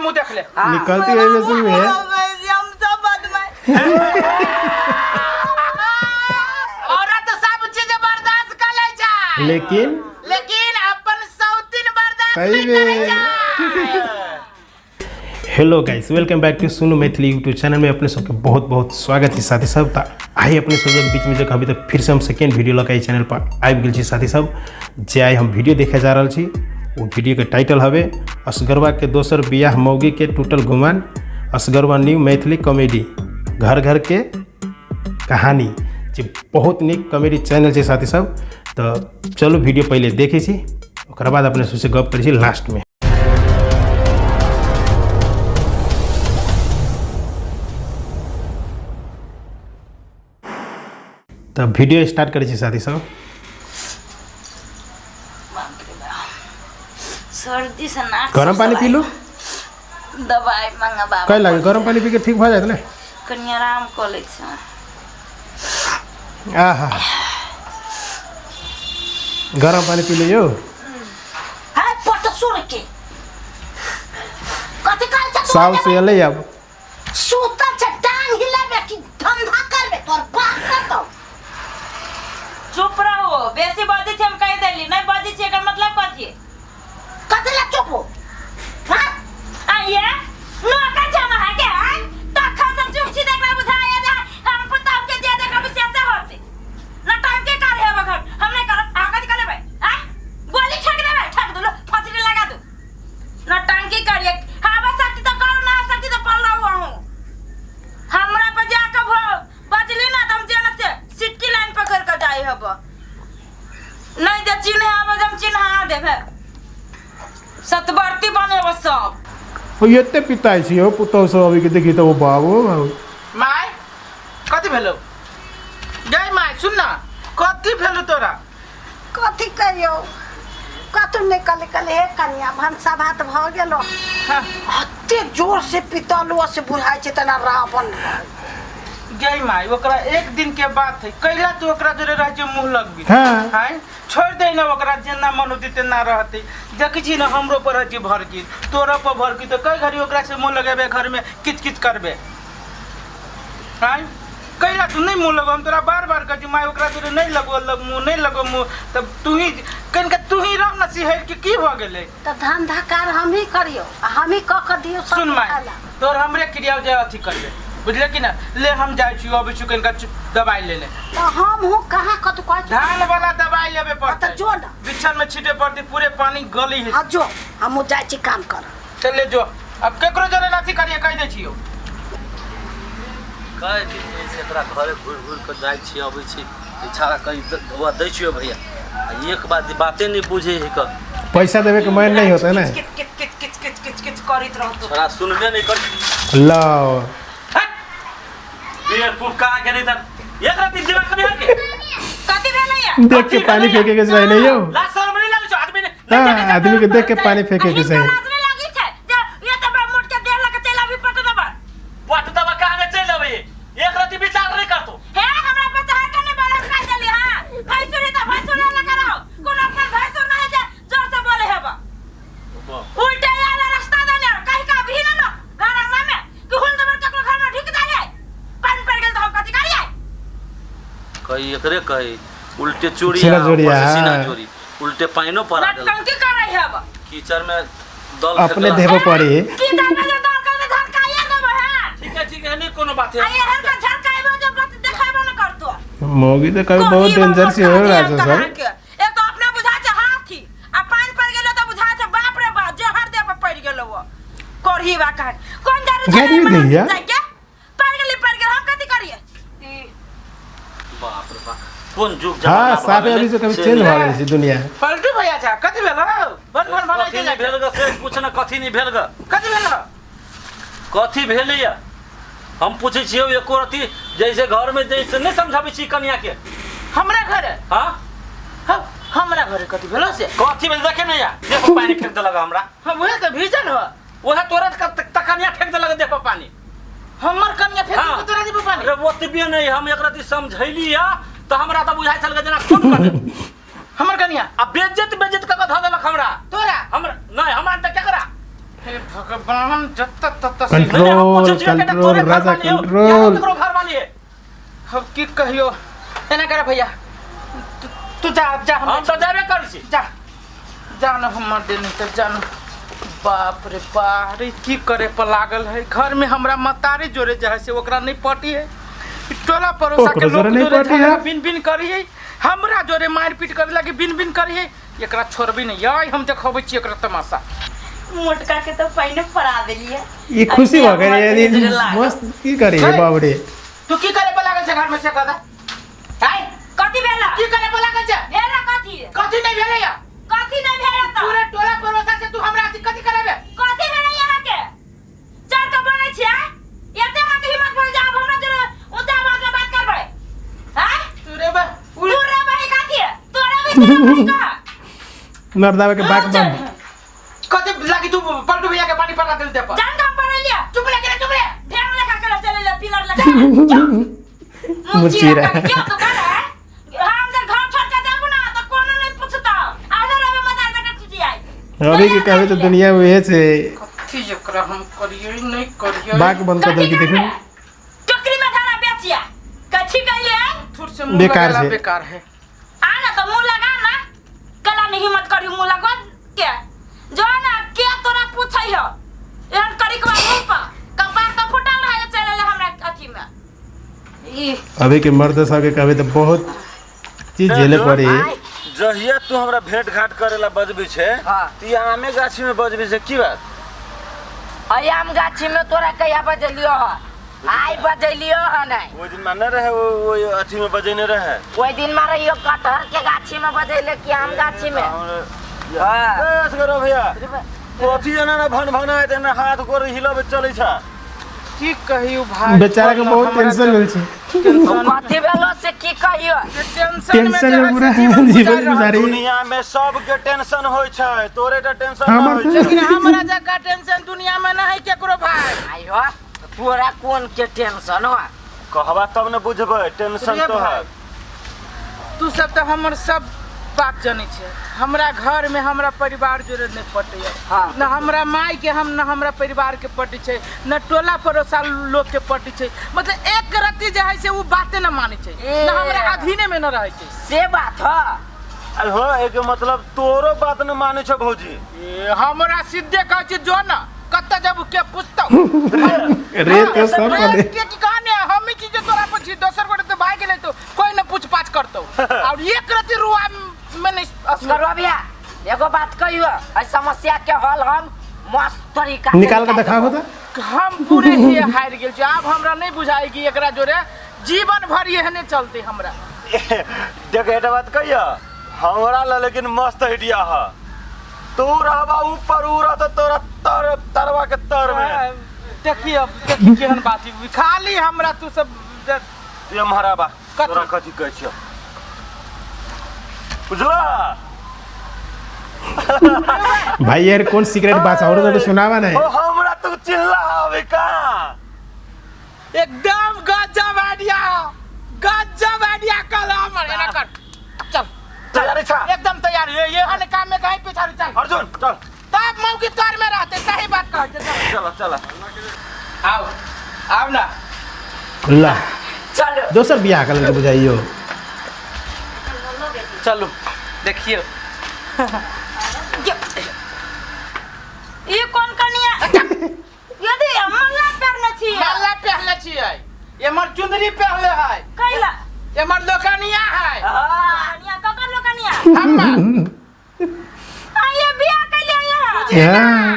मुंह देख ले निकलती है वैसे में है। हम सब बदमाश औरत सब चीज बर्दाश्त कर ले जा लेकिन अपन सौतीन बर्दाश्त सही नहीं करे में। जा। Hello guys, welcome back to Sunu Maithili YouTube channel में अपने सबके बहुत बहुत स्वागत है। साथी सब आई अपने सब के बीच में जो अभी तक फिर से हम सेकेंड वीडियो लगा चैनल पर आबि गेल छी। साथी सब जे आई हम वीडियो देखे जा रहा छी वो वीडियो के टाइटल हवे असगरवा के दोसर बियाह मौगी के टूटल गुमान। असगरवा न्यू मैथिली कॉमेडी घर घर के कहानी जे बहुत निक कॉमेडी चैनल है। साथी सब तो चलो वीडियो पहले देखे छी, ओकर बाद अपने सबसे गप करै छी लास्ट में। तब वीडियो स्टार्ट करै छी। साथी सब सर्दी से नाक गरम पानी पी लो, दवाई मांगा बाबा कई लागे गरम पानी पी के ठीक भ जात ने। कनी आराम कर ले छ। आहा गरम पानी पी लियो। हाय पट सुर के कथि काल छ साल से एले अब सूता छ टांग हिलाबे कि धंधा करबे तोर बाप का तो चुप रहो। बेसी बाजी छे हम कह देली नहीं बाजी छे एकर मतलब कथि कथि ला चुप हो। हां आइए नो का जाना है के है त खाता चुप छी देखला बुझाया जा हम पता के जे देखा विशेष होते ना टाइम के कार्य है बखर हम नहीं कर आका निकाले भाई हां गोली ठक देबे ठक दो फसरी लगा दो ना टाइम के कार्य हां बस सकती तो करो ना सकती तो पल रहा हूं हमरा पे जाके बचली ना तुम जेना से सिटी लाइन पकड़ के जाई हब नहीं दे चिन्ह आवे हम चिन्ह देबे सतवर्ती बने वो सब ओ एते पिताई छी हो पुतौ सब अभी के देखी तो वो बाबू माय कथि भेलो गई माय सुन ना कथि भेलो तोरा कथि कहियो कतु निकल कले हे कन्या भंसा भात भ गेलो। हाँ। अत्ते जोर से पितलुआ से बुझाई छै तना रावण गई माय ओकरा एक दिन के बात है कैला तू ओकरा जोरे रह जे मुंह लगबी। हाँ। हां छोड़ दे ना ओकरा जेना मन होती तेना रहते देखी छी ना हमरो पर हती भर की तोरा पर भर की तो कई घड़ी ओकरा से मुंह लगाबे घर में किच किच करबे। हां कैला तू नहीं मुंह लगो हम तोरा बार बार कहती माय ओकरा जोरे नहीं लगो मुंह नहीं लगो मुंह तब तू ही रह ना सिहर के की भ गेले त धंधा कार हम ही करियो हम ही क के दियो सब सुन माय खाला। तोर हमरे क्रिया जे अथी करबे बुझले कि ना ले हम जाय छी अब चुकन का दवाई लेने तो हम हो कहां कतु कह धान वाला दवाई लेबे पड़ता त जो ना बिछन में छीटे पड़ती पूरे पानी गली है। हां जो हम जाय छी काम कर चल ले जो अब केकरो जरे लाठी करिए कह दे छियो कह दिन से एकरा घरे घुर घुर के जाय छी अबै छी इच्छा कहीं दवा दै छियो भैया एक बाते नहीं बुझे है क पैसा देवे के मन नहीं होता है ना। किच किच किच किच किच किच किच करित रहतो छोरा सुनबे नहीं कर लाओ ये तू कहां के नहीं त एक रात दिमाग कभी हट कथि भेलैया देख के पानी फेंके के चाहिए नहीं हो। ला शर्म नहीं लागे छ आदमी ने हाँ, आदमी के देख के पानी फेंके के चाहिए। आदमी लागी छै जे ये त बा मोट के देह लगे चला भी पट दबा पट दबा कहां ने चल अबे एक रात विचार नहीं करतो हे हमरा पता है कने बड़ा कर देली हां भैसुरी त भैसुरी लगा रहो कोनो पर भैसुर नहीं जे जोर से बोले हेबा उल्टे वाला रास्ता देने कहीं का भी ना घर अंगना में कि हुल दबर तक घर में ढिक जाए पानी पड़ गेल त हम कथि करिए कई एकरे कही उल्टे चोरी सीना चोरिया, सीना हाँ। चोरी उल्टे पाइनो पड़ा देल नटंकी कर रही है अब कीचड़ में दल अपने देहो पड़ी की दाना जो दाल कर झटकाइए देबो है ठीक है नहीं कोनो बात है आइए हर का झटकाइबो जो बात देखाइबो न करतो मौगी तो कभी बहुत डेंजर से हो रहा है सर। एक तो अपने बुझा छ हाथी आ पानी पड़ गेलो त बुझा छ बाप रे बाप जो हर दे पर पड़ गेलो वो कोरही बा का कौन दारू गाड़ी में दैया पड़ गेल हम कथि करिए बाप रे बाप कौन जुग हाँ साफे अभी से कभी चेंज हो गई दुनिया। पलटू भैया जा कथि भेलो बन भला कथी नहीं भेल ग से पूछ ना कथी नहीं भेल ग कथि भेलो कथी भेलैया हम पूछे छियो एको रति जैसे घर में जैसे नहीं समझाबे छी कन्या के हमरा घर हां हमरा घर कथि भेलो से कथी भेल देखे नहीं या देखो पानी फेंक देलक हमरा हम वहे त भीजल हो ओहे तोरा कन्या फेंक देलक देखो पानी हमर कन्या फेंक हाँ। के तोरा दीबो पानी अरे ओतबे नहीं हम एक रति समझैली या तो हमरा त बुझाइ छल जना खून कर दे हमर कन्या आ बेइज्जत क ध देलक हमरा तोरा हमरा नहीं हमरा त केकरा हे भगवान बाहन जत्ता तत्ता कंट्रोल कंट्रोल राजा कंट्रोल। घर वाली है अब की कहियो एना करे भैया तू जा जा हम तो जाबे करै छी जा जा न हमर दे नहीं तो जान बाप रे बाप रे की करे पर लागल है घर में हमरा मतारी जोरे जे है से ओकरा नहीं पटी है टोला पड़ोसा के लोग जोरे झगड़ा बिन बिन करी है हमरा जोरे मार पीट करे लगे बिन बिन करी है एकरा छोड़बी नहीं यार हम देखबै छी एकरा तमाशा मोटका के तो पहिने पड़ा देलिए ये खुशी हो गई यानी मस्त की करे बाप रे। तू की करे पर लागल छै घर में से कदा हाय कथी भेला की करे पर लागल छै भेला कथी कथी नहीं भेले या कथी नहीं भेला त पूरे टोला पड़ोसा से तू हमरा कथी कराबे कथी भेला यहाँ के चार के बोलै छियै एते अहाँ के हिम्मत भऽ जा हमरा जरा ऊंचा आवाज में बात करबै हैं तू रे बा तू रे भाई कथी है तोरा भी भाई का नरदावे के बाक बंद कथी लागी तू पलटू भैया के पानी पड़ा दिल दे पर जान काम पड़ लिया चुप रे ध्यान लगा कर चले ले पिलर लगा मुचीरा क्यों तो कर है हम जब घर छोड़ के जाबू ना तो कोनो नहीं पूछता आधा रवे मदार बेटा टूटी आई अभी के कहबे तो दुनिया में है से कथी एकरा हम करिए नहीं करिए बाक बंद कर दे के देखो टोकरी में धारा बेचिया कथी कहिए थुर से मुंह बेकार लगाला से। बेकार है आ ना तो मुंह लगा ना कला नहीं हिम्मत करी मुंह लगवा के जो ना के तोरा पूछै हो एहन करी के मुंह पर कपार तो फुटल रहे चले ले हमरा अथी में ई अभी के मर्द सब के कहबे तो बहुत चीज झेले पड़ी। जहिया तू हमरा भेंट घाट करेला बजबी छे ती आमे गाछी में बजबी छे की बात आम गाछी में तोरा कहिया बजलियो ह आई बजलियो ह नहीं वो दिन माने रहे वो अथी में बजेने रहे ओई दिन मारे यो कटहर के गाछी में बजैले कि आम गाछी में हां बस करो भैया कोथी जना ना भन भन आए तेने हाथ गोर हिलबे चलै छ की कहियो भाई बेचारा के बहुत टेंशन मिल छै कथी भेलो से की कहियो टेंशन में पूरा जीवन गुजारी। दुनिया में सब के टेंशन होय छै तोरे त टेंशन ना हमर होय तो- छै लेकिन हमरा जगह टेंशन दुनिया में नहीं केकरो भाई आयो तोरा कोन के टेंशन हो कहबा तब न बुझबै टेंशन रे तो है भाई, तू सब तो हमर सब बात जानी छे हमरा घर में हमरा परिवार जोरे नहीं पटे हाँ। न हमरा माई के हम न हमरा परिवार के पटे छे न टोला पड़ोसा लोग के पटे छे मतलब एक रत्ती जे है से वो बातें न माने छे न हमरा अधीने में न रहे छे से बात ह अरे हो एक मतलब तोरो बात न माने छ भौजी हमरा सीधे कह छे जो न कत्ता जब के पूछतो रे तो सब पड़े के कहने हम ही चीज तोरा पूछी दोसर गोटे तो भाई गेले तो कोई न पूछ पाछ करतो और एक रत्ती रुआ में नहीं असर करो भैया एगो बात कहियो ए समस्या के हल हम मस्त तरीका निकाल के दिखाओ तो हम पूरे ही हार गेल छी अब हमरा नहीं बुझाएगी एकरा जोरे जीवन भर यहने चलते हमरा देख एटा बात कहिया हमरा ला लेकिन मस्त आइडिया है तू रहबा ऊपर उड़ा तो तोरा तरवा के तर में देखिए अब देखिए केहन बात है खाली हमरा तू सब ये महाराबा कथी? तोरा कथी कहै छियो बुझला भाई यार कौन सीक्रेट बात और तो सुनावा नहीं ओ हमरा तू चिल्ला हवे का एकदम गजब आइडिया कलम है ना कर चल तैयारी छ एकदम तैयार ये हने काम में कहीं पिछाड़ी चल अर्जुन चल तब मऊ की तार में रहते सही बात कहते चल चल आओ आओ ना ला चलो दोसर बियाह कर के बुझाइयो चलो देखिए ये कौन कनिया यदि मल्ला पहनले छी माला पहले छिए ये मर चुंदरी पहले है कैला ये मर लोकनिया है कनिया ककर लो कनिया हम आये बियाह कैले यहाँ हां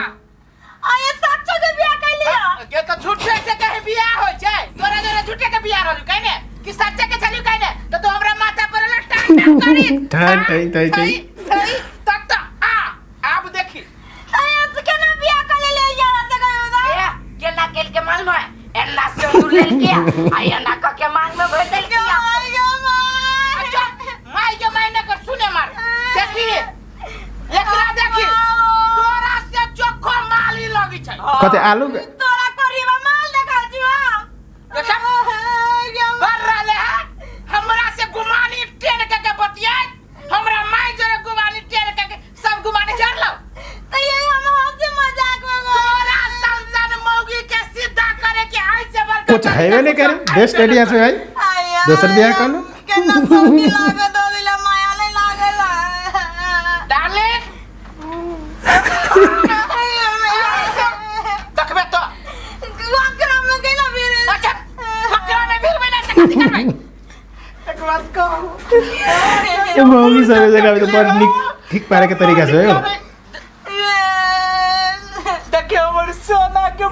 आये सच्चे के बियाह कैले के तो झूठे से कहे बियाह हो जाए तोरा जरे झूठे के बियाह रहल कहने कि सच्चे के चली कहने तो हमरा माथा पर टांग करी टाई तक तो अब देखी आये से केना बियाह कैले ले यहाँ से गयो ना केना केल के मालूम है एना से उड़ लेल के आया ना क के मांग में भर देल किया अच्छा माई के मायने कर सुने मार देखी एकरा देखी तोरा से चोखो माली लगी छै कते आलू के तोरा करीबा माल देखा छी हम देखा कर रहले है हमरा से गुमानी टेन के बतियाई हमरा माई जरे गुमानी टेन के सब गुमानी झड़ लो तो ये हम हंसी मजाक में तोरा कुछ है नहीं करे बेस्ट आइडिया से भाई दोसर बियाह कर लो केना सबके लागे दो दिला माया नहीं लागेला डार्लिंग देखबे तो वकरा में केना फिर अच्छा मकरा में फिर मैं ना करबै एक बात कहूं मम्मी सब जगह भी तो बड़ ठीक पारे के तरीका से हो देखियो हमर सोना के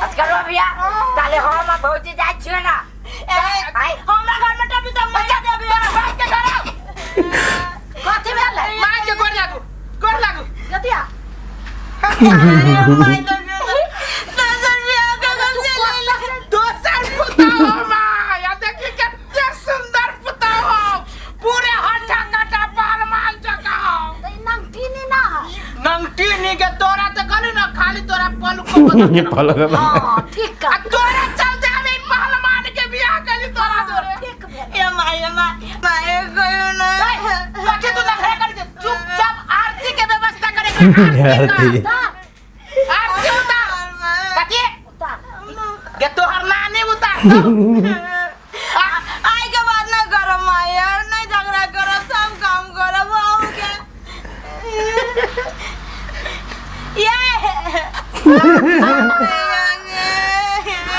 अस्कर भैया ताले हम भौजी जाय छियै ना हमरा घर में टपी तो मजा देबे बात के करो कथि भेलै मां के गोर लागू गतिया दोसर पुताओ मां या देखी कितने सुंदर पुताओ पूरे हट्ठा कटा पहलवान जका नंगटी नी के तोरा तो कहली ना खाली तोरा पल को पलक हां ठीक का तोरा चल जावे पहलवान के बियाह कली तोरा जोरे ए माय माय गयो ना कथि तू नखरा कर दे चुपचाप आरती के व्यवस्था करे आरती आरती उतार कथि गे तोहर नानी उतार आई के बाद ना करो माय नहीं झगड़ा करो सब काम करो बाबू के ये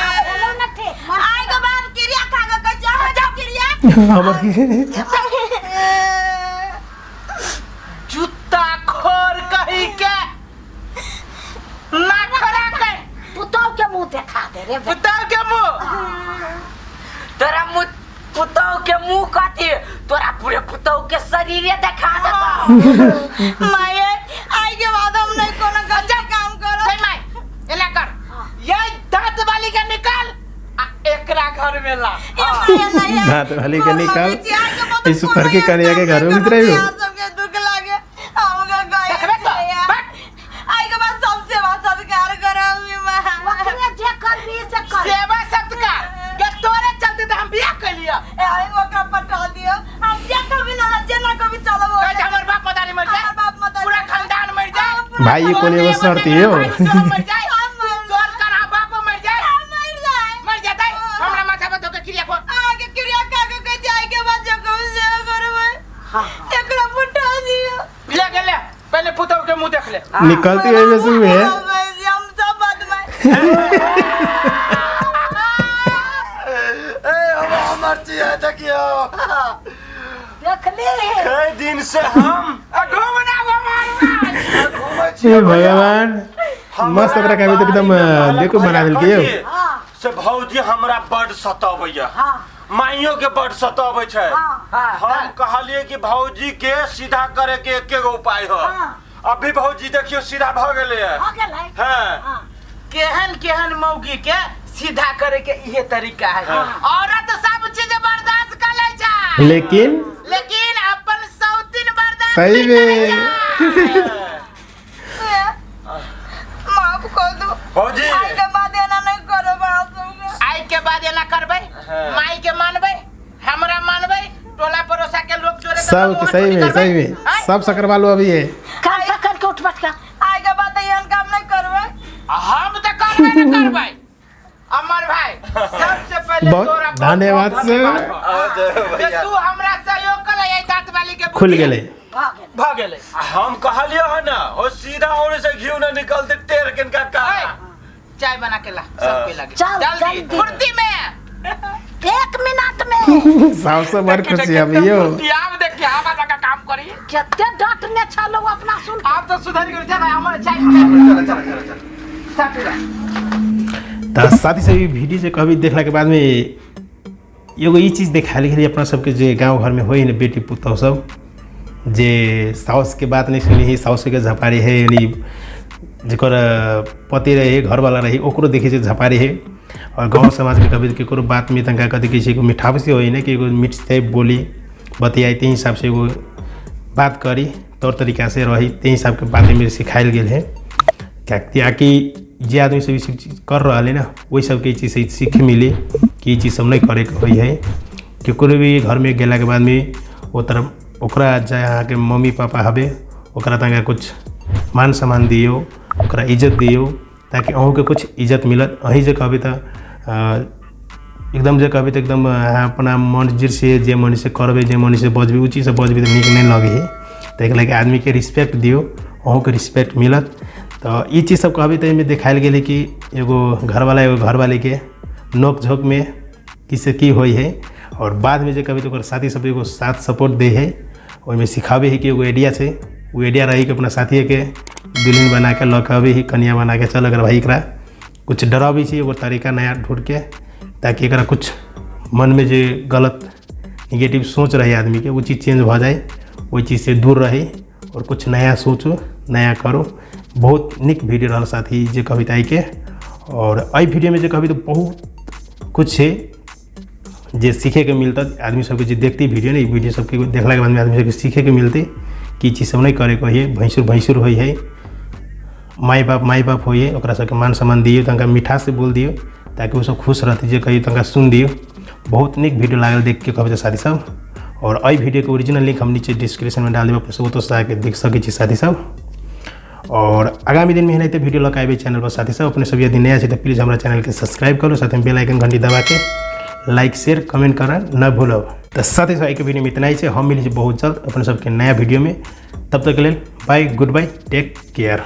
आई के बाद क्रिया खा के जाओ क्रिया हमर जूता खोर कही के ना खड़ा कर पुतौ के मुंह देखा दे रे पुताव के मुंह तोरा पुतौ के मुंह काटे तोरा पूरे पुतौ के शरीरे देखा देता माय आई के बाद हम नहीं कोनो गलत काम करो सही माय एला कर ये दांत वाली के निकाल आ एकरा घर में ला दांत वाली के निकाल इस सुतर के कन्या के घर में उतरे हो सबके दुख लागे हमका गए देखबे तो बट आई के बाद सब सेवा सत्कार करब मां ओकरे जे कर भी से कर सेवा सत्कार के तोरे चलते तो हम बियाह कर लिया आई ओकरा पटा दियो हम जे कभी ना जे ना कभी चलो कहे हमर बाप मदारी मर जाए बाप मत पूरा खानदान मर जाए भाई ये कोने वो शर्त है हो मर जाए तोर करा बाप मर जाए मर जाता है हमरा माथा पे धोके क्रिया को आगे क्रिया का के जाए के बाद जो कभी सेवा करबे एकरा पटा दियो ले ले पहले पुतौ के मुंह देख ले निकलती है वैसे हुए है हम सब बदमाश हमर चिया देखियो देख ले कई दिन से हम घूमना वो मारूंगा घूमै हे छियै भगवान मस्त तरह का भी तो एकदम देखो बना दिल के हां से भौजी हमरा बड सतावैया हां माइयो के बड सतावै छै हां हम कहलिए कि भौजी के सीधा करे के एके गो उपाय है हाँ। अभी भौजी देखियो सीधा भ गेले है हो गेलै हां केहन मौगी के सीधा करे के ये तरीका है औरत सब चीज बर्दाश्त कर ले जा लेकिन अपन सौतीन बर्दाश्त सही नहीं में करे जा। माफ कर दो भौजी आई के बाद एना नहीं करो बात आई के बाद एना करबै माई के मानबै हमरा मानबै टोला पड़ोसा के लोग जोरे सब के सही में सब सकरवा लो अभी है कान पकड़ के उठ बैठ का आई के बाद एहन काम नहीं करबै हम तो करबै न करबै अमर भाई सबसे पहले बहुत तोरा धन्यवाद से कि तू हमरा सहयोग कर आई दांत वाली के खुल गेले भ गेले हम कहलियो है ना ओ सीधा ओरे से घिउ न निकलते टेर के का चाय बना के ला सबके लगे चल, जल्दी जल्दी। फुर्ती में 1 मिनट में सबसे बड़ खुशी अभी यो आप देखिए आप आजा का काम करिए केते डट ने छलो अपना सुन आप तो सुधर गए थे भाई हमारे चाय तो साथी सभी वीडियो से कभी देखला के बाद में एगो ई चीज़ देखा लिखली अपना सबके जे गांव घर में होई न बेटी पुतौ सब जे साउस के बात नहीं सुनी है साउस के झपारी है यानी जकर पति रहे घर वाला रही ओकरो देखे से झपारी है और गांव समाज में कभी केकरो बात में तंका कथी कहै छै एगो मिठावसी होई न कि एगो मीठ से बोली बतियाई ते हिसाब से एगो बात करी तौर तरीका से रही ते हिसाब के बातें मेरे सिखायल गेल है क्या कि जे आदमी सब सब चीज़ कर रहा है ना वही सबके चीज़ से सीख मिली कि ये चीज़ सब नहीं करे के होई है केकरो भी घर में गेला के बाद में वो तरफ ओकरा जहाँ के मम्मी पापा हबे ओकरा तंगा कुछ मान सम्मान दियो ओकरा इज्जत दियो ताकि अहूँ के कुछ इज्जत मिलत। अही जे कहबे तो एकदम जे कहबे तो एकदम अपना मर्जी से जे मन से करबे जे मन से बजबे उ चीज़ से बजबे तो नीक नहीं लगे है। तो एक लगे आदमी के रिस्पेक्ट दियो अहूँ के रिस्पेक्ट मिलत। तो ये चीज़ सब कहबे तो इनमें देखायल गेले कि एगो घरवाला एगो घरवाली के नोक झोंक में किसे की होई है और बाद में जे कहबे तो साथी सब एगो साथ सपोर्ट दे है। ओहिमे सिखावे है कि एगो आइडिया से वो आइडिया रही कि अपना साथी के दुल्हन बना के लौकावे ही कन्या बना के चल अगर भाई एकरा कुछ डरावे छी एगो तरीका नया ढूंढ के ताकि एकरा कुछ मन में जो गलत निगेटिव सोच रहे आदमी के वो चीज़ चेंज हो जाए, वही चीज़ से दूर रहे और कुछ नया सोचो नया करो। बहुत निक वीडियो रहा साथी जे कविताई के। और अई वीडियो में जो कभी तो बहुत कुछ है जे सीखे के मिलता आदमी सबके जो देखती वीडियो नहीं वीडियो सबके देखला के बाद में आदमी सबके सीखे के मिलते कि चीज़ सब नहीं करे को है। भैंसुर होई है माई बाप होई है ओकरा सबके मान सम्मान दियो तनका मिठास से बोल दियो ताकि वो सब खुश रहती जे कही तनका सुन दियो। बहुत निक वीडियो लागल देख के कभी तो साथी सब। और अई वीडियो के ओरिजिनल लिंक हम नीचे डिस्क्रिप्शन में डाल देव अपने सब तो जाके देख सके साथी सब। और आगामी दिन में नहीं तो वीडियो लगाए चैनल पर साथी सब। अपने सब यदि नया है तो प्लीज़ हमारा चैनल के सब्सक्राइब करो, साथ में बेल आइकन घंटी दबा के लाइक शेयर कमेंट करना न भूलो। तो साथ ही साथ एक वीडियो में इतना ही है, हम मिली बहुत जल्द अपने सबके नया वीडियो में। तब तक के लिए bye good bye take care.